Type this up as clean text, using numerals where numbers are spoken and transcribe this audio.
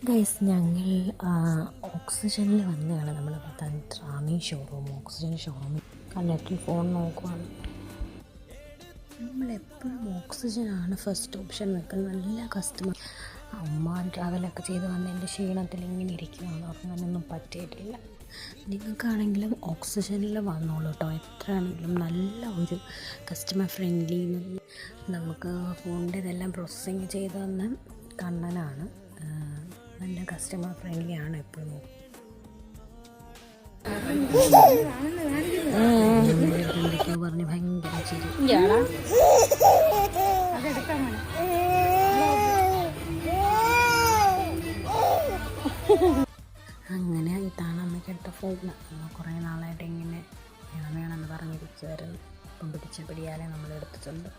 Guys ഞങ്ങൾ ഓക്സിജനിൽ വന്നതാണ്. നമ്മൾ റാന്നി ഷോറൂം ഓക്സിജൻ ഷോറൂമിൽ കണ്ടിട്ട് ഫോൺ നോക്കുവാണ്. നമ്മളെപ്പോഴും ഓക്സിജനാണ് ഫസ്റ്റ് ഓപ്ഷൻ വെക്കുന്നത്. നല്ല കസ്റ്റമർ. അമ്മ ട്രാവലൊക്കെ ചെയ്ത് വന്നതിൻ്റെ ക്ഷീണത്തിൽ ഇങ്ങനെ ഇരിക്കുകയാണ്. അങ്ങനെയൊന്നും പറ്റിയിട്ടില്ല. നിങ്ങൾക്കാണെങ്കിലും ഓക്സിജനിൽ വന്നോളൂ കേട്ടോ. എത്രയാണെങ്കിലും നല്ല ഒരു കസ്റ്റമർ ഫ്രണ്ട്ലി. നമുക്ക് ഫോണിൻ്റെ ഇതെല്ലാം പ്രോസസ്സിങ് ചെയ്ത് തന്ന കണ്ണനാണ്. നല്ല കസ്റ്റമർ ഫ്രണ്ട്ലി ആണ് എപ്പോഴും. എന്തൊക്കെയോ പറഞ്ഞ് ഭയങ്കര ചിരി. അങ്ങനെ ഇതാണ് അമ്മയ്ക്ക് എടുത്ത ഫോൺ. കുറേ നാളായിട്ട് ഇങ്ങനെ വേണമെന്ന് പറഞ്ഞിരിക്കുമായിരുന്നു. ഇപ്പം പിടിച്ച പിടിയാലെ നമ്മൾ എടുത്തിട്ടുണ്ട്.